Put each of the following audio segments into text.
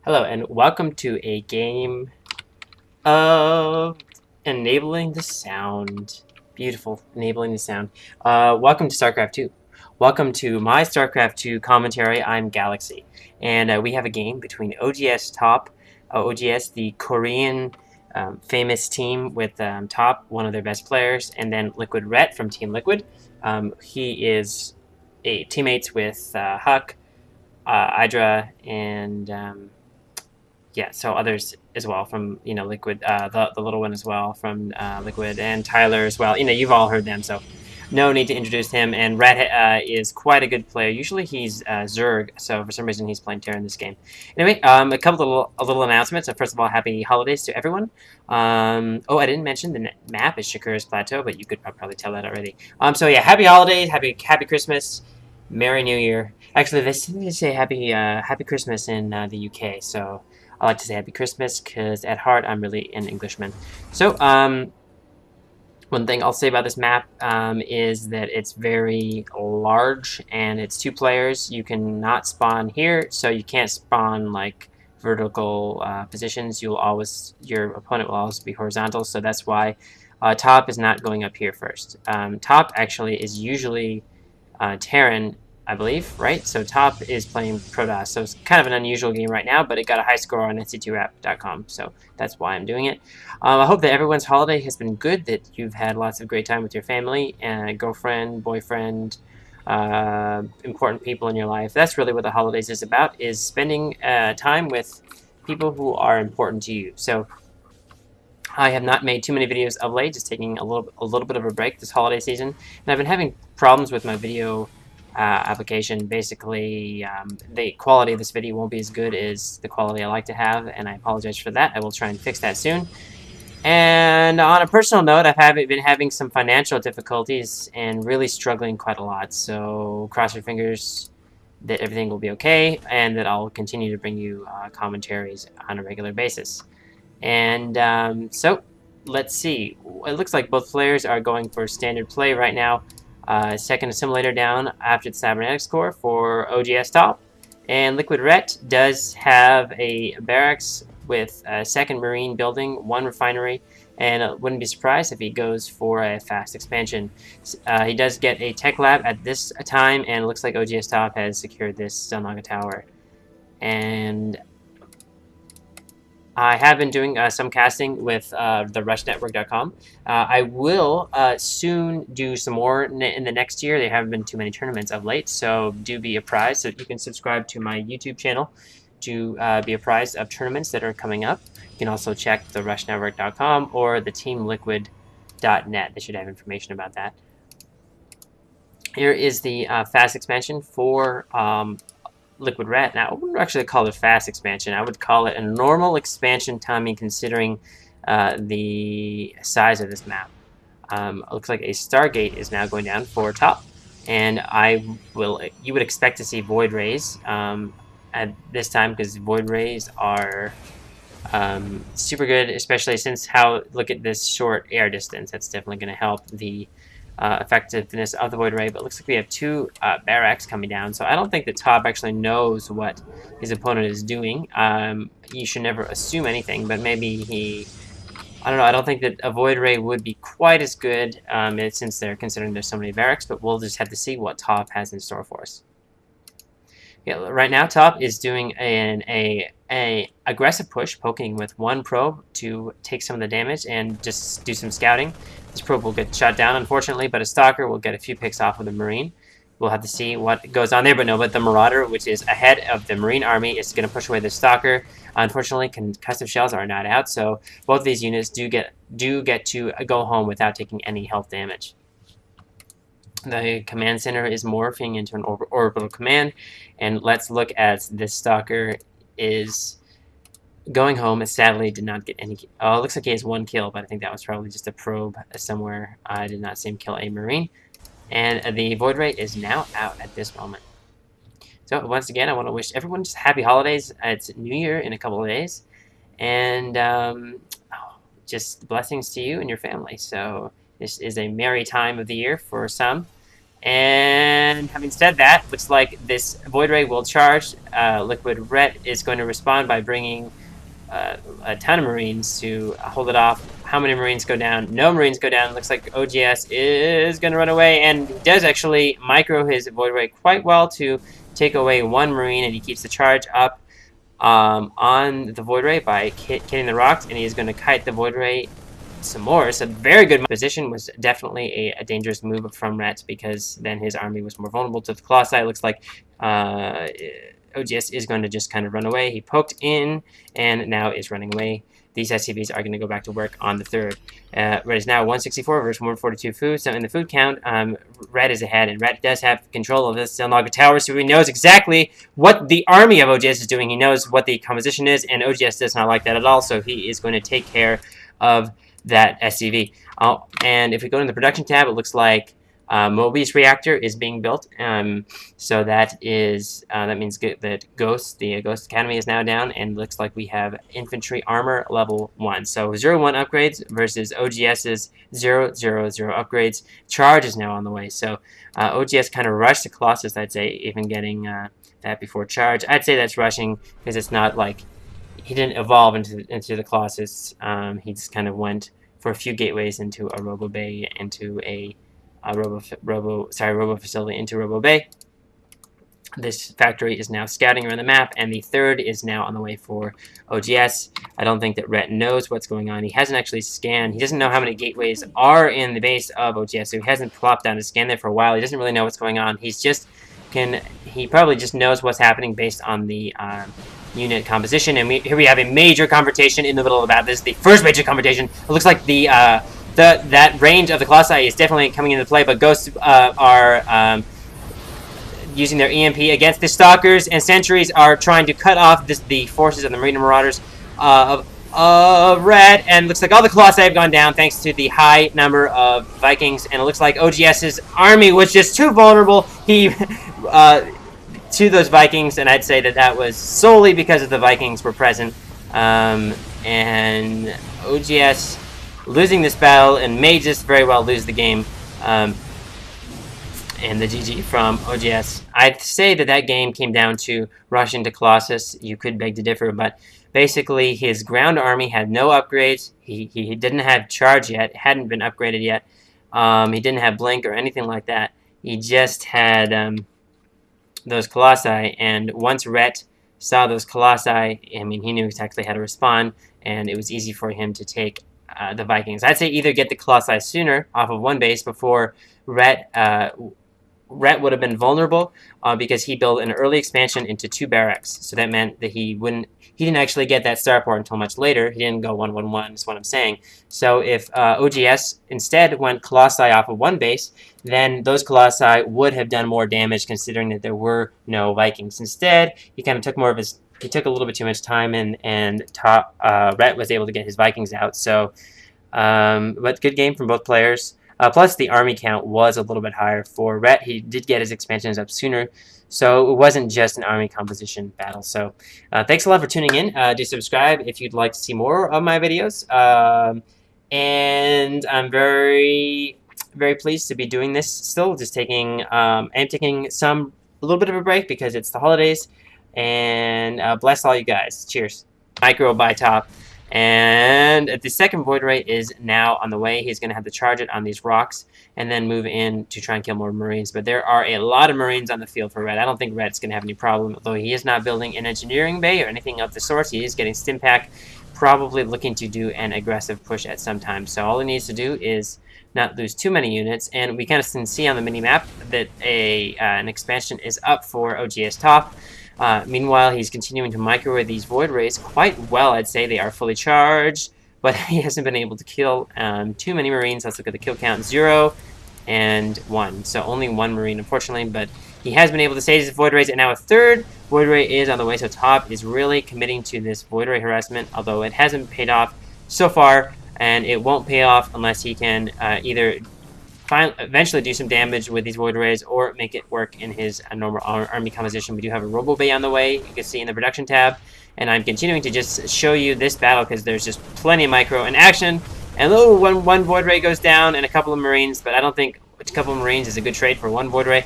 Hello, and welcome to a game of enabling the sound. Beautiful, enabling the sound. Welcome to StarCraft 2. Welcome to my StarCraft 2 commentary. I'm Galaxy, and we have a game between ogsTOP, OGS, the Korean famous team with Top, one of their best players, and then LiquidRet from Team Liquid. He is teammates with Huck, Hydra, and yeah, so others as well from Liquid, the little one as well from Liquid, and Tyler as well. You've all heard them, so no need to introduce him. And Red is quite a good player. Usually he's Zerg, so for some reason he's playing Terran in this game. Anyway, a couple of little announcements. So first of all, happy holidays to everyone. Oh, I didn't mention the map is Shakuras Plateau, but you could probably tell that already. So yeah, happy holidays, happy Christmas, Merry New Year. Actually, they seem to say happy Christmas in the UK, so I like to say Happy Christmas because at heart I'm really an Englishman. So, one thing I'll say about this map is that it's very large and it's 2 players. You cannot spawn here, so you can't spawn like vertical positions. Your opponent will always be horizontal, so that's why Top is not going up here first. Top actually is usually Terran, I believe, right? So Top is playing Protoss, so it's kind of an unusual game right now, but it got a high score on Sc2 so that's why I'm doing it. I hope that everyone's holiday has been good, that you've had lots of great time with your family, girlfriend, boyfriend, important people in your life. That's really what the holidays is about, is spending time with people who are important to you. So I have not made too many videos of late, just taking a little bit of a break this holiday season, and I've been having problems with my video application. Basically, the quality of this video won't be as good as the quality I like to have, and I apologize for that. I will try and fix that soon. And on a personal note, been having some financial difficulties and really struggling quite a lot, so cross your fingers that everything will be okay, and that I'll continue to bring you commentaries on a regular basis. And so, let's see. It looks like both players are going for standard play right now. Second assimilator down after the cybernetics core for ogsTOP. And LiquidRet does have a barracks with a second marine building, 1 refinery, and wouldn't be surprised if he goes for a fast expansion. He does get a tech lab at this time, and it looks like ogsTOP has secured this Zelnaga tower. And I have been doing some casting with the rushnetwork.com. I will soon do some more in the next year. There haven't been too many tournaments of late, so do be apprised. So you can subscribe to my YouTube channel to be apprised of tournaments that are coming up. You can also check the rushnetwork.com or the teamliquid.net. They should have information about that. Here is the fast expansion for LiquidRet. Now, I wouldn't actually call it fast expansion. I would call it a normal expansion timing, considering the size of this map. It looks like a Stargate is now going down for Top, and you would expect to see Void Rays at this time, because Void Rays are super good, especially since look at this short air distance. That's definitely going to help the effectiveness of the Void Ray, but it looks like we have 2 barracks coming down, so I don't think that Top actually knows what his opponent is doing. You should never assume anything, but maybe I don't know, I don't think that a Void Ray would be quite as good since they're considering there's so many barracks, but we'll just have to see what Top has in store for us. Yeah, right now Top is doing an aggressive push, poking with 1 probe to take some of the damage and just do some scouting. This probe will get shot down, unfortunately, but a Stalker will get a few picks off of the Marine. We'll have to see what goes on there, but the Marauder, which is ahead of the Marine army, is going to push away the Stalker. Unfortunately, concussive shells are not out, so both of these units do get to go home without taking any health damage. The command center is morphing into an orbital command, and let's look at this Stalker is going home. Sadly did not get any. Oh, it looks like he has 1 kill, but I think that was probably just a probe somewhere. I did not see him kill a Marine, and the Void Ray is now out at this moment. So once again, I want to wish everyone just happy holidays. It's New Year in a couple of days, and just blessings to you and your family. So this is a merry time of the year for some, And having said that, looks like this Void Ray will charge. LiquidRet is going to respond by bringing a ton of Marines to hold it off. How many Marines go down? No Marines go down. Looks like OGS is going to run away, and he does actually micro his Void Ray quite well to take away one Marine, and he keeps the charge up on the Void Ray by hitting the rocks, and he is going to kite the Void Ray some more. So very good position. Was definitely a dangerous move from Ret, because then his army was more vulnerable to the Colossi. It looks like OGS is going to just kind of run away. He poked in and now is running away. These SCVs are going to go back to work on the third. Red is now 164 versus 142 food. So in the food count, Red is ahead, and Red does have control of this Zelnaga Tower, so he knows exactly what the army of OGS is doing. He knows what the composition is, and OGS does not like that at all, so he is going to take care of that SCV. And if we go to the production tab, it looks like Mobius reactor is being built. So that is that means that the Ghost Academy is now down, and looks like we have infantry armor level 1. So 0-1 upgrades versus OGS's 0-0-0 upgrades. Charge is now on the way. So OGS kind of rushed the Colossus, I'd say, even getting that before charge. I'd say that's rushing, because it's not like he didn't evolve into the Colossus. He just kind of went for a few gateways into a Robo Bay, into a Robo facility, into Robo Bay. This factory is now scouting around the map, and the third is now on the way for OGS. I don't think that Ret knows what's going on. He hasn't actually scanned. He doesn't know how many gateways are in the base of OGS, so he hasn't plopped down to scan there for a while. He doesn't really know what's going on. He probably just knows what's happening based on the unit composition. And here we have a major confrontation in the middle of the battle. This is the first major confrontation. It looks like that range of the Colossi is definitely coming into play, but Ghosts are using their EMP against the Stalkers, and Sentries are trying to cut off the forces of the Marine Marauders of Red, and looks like all the Colossi have gone down thanks to the high number of Vikings, and it looks like OGS's army was just too vulnerable to those Vikings, and I'd say that was solely because of the Vikings were present, and OGS losing this battle, and may just very well lose the game, and the GG from OGS. I'd say that game came down to rushing to Colossus. You could beg to differ, but basically his ground army had no upgrades. He didn't have charge yet, hadn't been upgraded yet. He didn't have blink or anything like that. He just had those Colossi, and once Ret saw those Colossi, I mean, he knew exactly how to respond, and it was easy for him to take the Vikings. I'd say either get the Colossi sooner off of one base before Ret would have been vulnerable, because he built an early expansion into 2 barracks. So that meant that he didn't actually get that starport until much later. He didn't go 1-1-1, is what I'm saying. So if OGS instead went Colossi off of one base, then those Colossi would have done more damage, considering that there were no Vikings. Instead, he kind of took he took a little bit too much time, and Ret was able to get his Vikings out. So, but good game from both players. Plus, the army count was a little bit higher for Ret. He did get his expansions up sooner, so it wasn't just an army composition battle. So, thanks a lot for tuning in. Do subscribe if you'd like to see more of my videos. And I'm very, very pleased to be doing this still. Just taking, I'm taking a little bit of a break because it's the holidays. And bless all you guys. Cheers. Micro by top. And the second Void Ray is now on the way. He's going to have to charge it on these rocks and then move in to try and kill more Marines. But there are a lot of Marines on the field for Red. I don't think Red's going to have any problem, although he is not building an engineering bay or anything of the sort. He is getting Stimpack, probably looking to do an aggressive push at some time. So all he needs to do is not lose too many units. And we kind of can see on the mini-map that an expansion is up for ogsTOP. Meanwhile, he's continuing to microwave these Void Rays quite well. I'd say they are fully charged, but he hasn't been able to kill too many Marines. Let's look at the kill count: 0 and 1. So only 1 Marine, unfortunately, but he has been able to save his Void Rays, and now a third Void Ray is on the way. So Top is really committing to this Void Ray harassment, although it hasn't paid off so far, and it won't pay off unless he can either eventually do some damage with these Void Rays or make it work in his normal army composition. We do have a Robo Bay on the way, you can see in the production tab, and I'm continuing to just show you this battle because there's just plenty of micro in action. And one Void Ray goes down and a couple of Marines, but I don't think a couple Marines is a good trade for one Void Ray.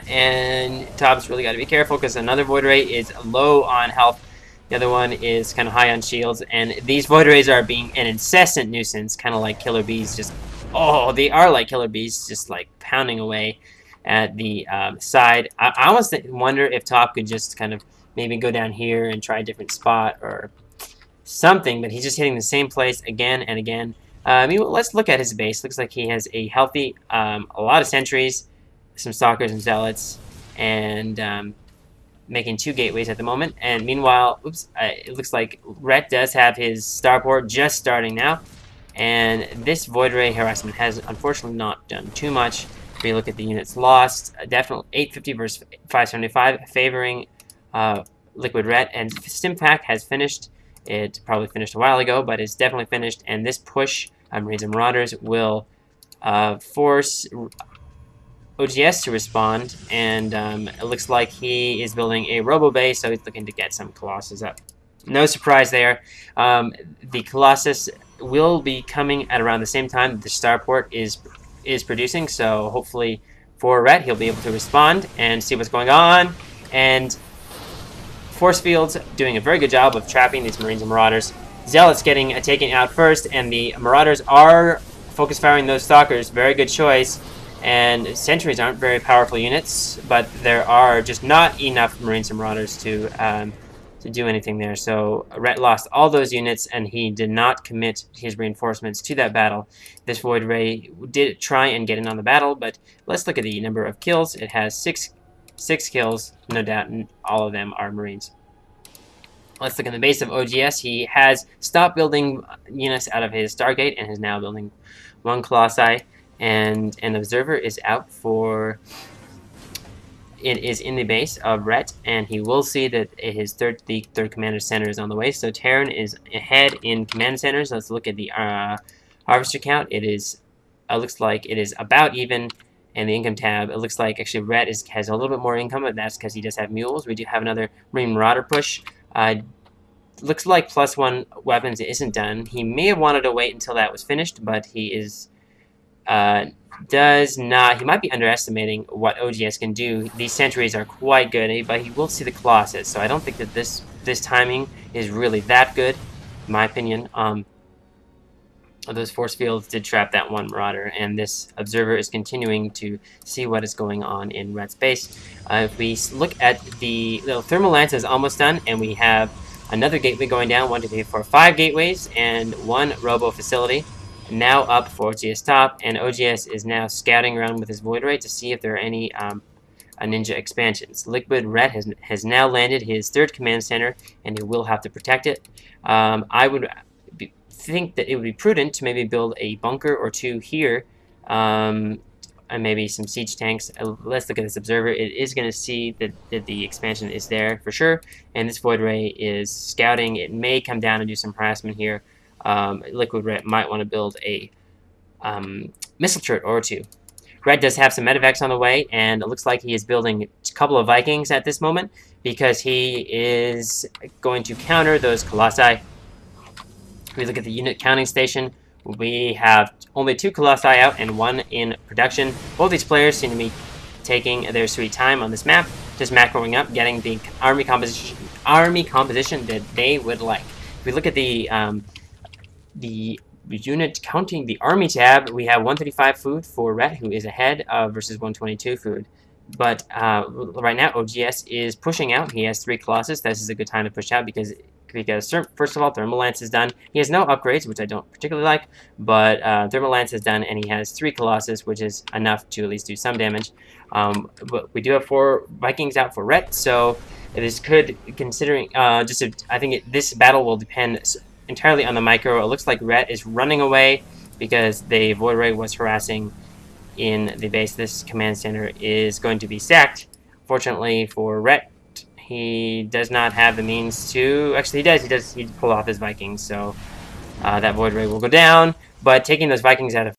And Top's really got to be careful because another Void Ray is low on health. The other one is kind of high on shields. And these Void Rays are being an incessant nuisance, kind of like killer bees. Just, oh, they are like killer bees, just like pounding away at the side. I almost wonder if Top could just kind of maybe go down here and try a different spot or something, but he's just hitting the same place again and again. Let's look at his base. Looks like he has a healthy, a lot of sentries, some stalkers and zealots, and making 2 gateways at the moment. And meanwhile, it looks like Rhett does have his starport just starting now. And this Void Ray harassment has unfortunately not done too much. If you look at the units lost, definitely 850 versus 575, favoring LiquidRet. And Stimpack has finished. It probably finished a while ago, but it's definitely finished. And this push, Marines and Marauders, will force OGS to respond. And it looks like he is building a Robo Base, so he's looking to get some Colossus up. No surprise there. The Colossus will be coming at around the same time that the starport is producing, so hopefully for Rhett he'll be able to respond and see what's going on. And Force Fields doing a very good job of trapping these Marines and Marauders. Zealots getting taken out first, and the Marauders are focus firing those Stalkers. Very good choice. And Sentries aren't very powerful units, but there are just not enough Marines and Marauders to do anything there. So Rhett lost all those units, and he did not commit his reinforcements to that battle. This Void Ray did try and get in on the battle, but let's look at the number of kills. It has six kills, no doubt, and all of them are Marines. Let's look at the base of OGS. He has stopped building units out of his Stargate and is now building 1 Colossi, and an Observer is out for... It is in the base of Rhett, and he will see that the third commander center is on the way. So Terran is ahead in command centers. Let's look at the harvester count. It is looks like it is about even, and the income tab. It looks like actually Rhett has a little bit more income, but that's because he does have mules. We do have another Marine Marauder push. Looks like +1 weapons isn't done. He may have wanted to wait until that was finished, but he is. Does not. He might be underestimating what OGS can do. These sentries are quite good, but he will see the Colossus, so I don't think that this timing is really that good, in my opinion. Those force fields did trap that one Marauder, and this Observer is continuing to see what is going on in Rhett's base. If we look at the Thermal Lance is almost done, and we have another gateway going down, 1, 2, 3, 4, 5 gateways, and 1 Robo Facility. Now up for OGS top, and OGS is now scouting around with his Void Ray to see if there are any ninja expansions. LiquidRet has now landed his 3rd command center, and he will have to protect it. I would think that it would be prudent to maybe build a bunker or 2 here, and maybe some siege tanks. Let's look at this Observer. It is going to see that the expansion is there for sure, and this Void Ray is scouting. It may come down and do some harassment here. LiquidRet might want to build a missile turret or 2. Red does have some medevacs on the way, and it looks like he is building a couple of Vikings at this moment because he is going to counter those Colossi. If we look at the unit counting station, we have only 2 Colossi out and 1 in production. Both these players seem to be taking their sweet time on this map, just macroing up, getting the army composition that they would like. If we look at the unit counting, the army tab, we have 135 food for Rhett, who is ahead versus 122 food. But right now, OGS is pushing out. He has 3 Colossus. This is a good time to push out because first of all, Thermal Lance is done. He has no upgrades, which I don't particularly like, but Thermal Lance is done, and he has 3 Colossus, which is enough to at least do some damage. But we do have 4 Vikings out for Rhett, so it is good considering. I think this battle will depend entirely on the micro. It looks like Rhett is running away because the Void Ray was harassing in the base. This command center is going to be sacked. Fortunately for Rhett, he does not have the means to... Actually, he does. He pull off his Vikings, so that Void Ray will go down. But taking those Vikings out of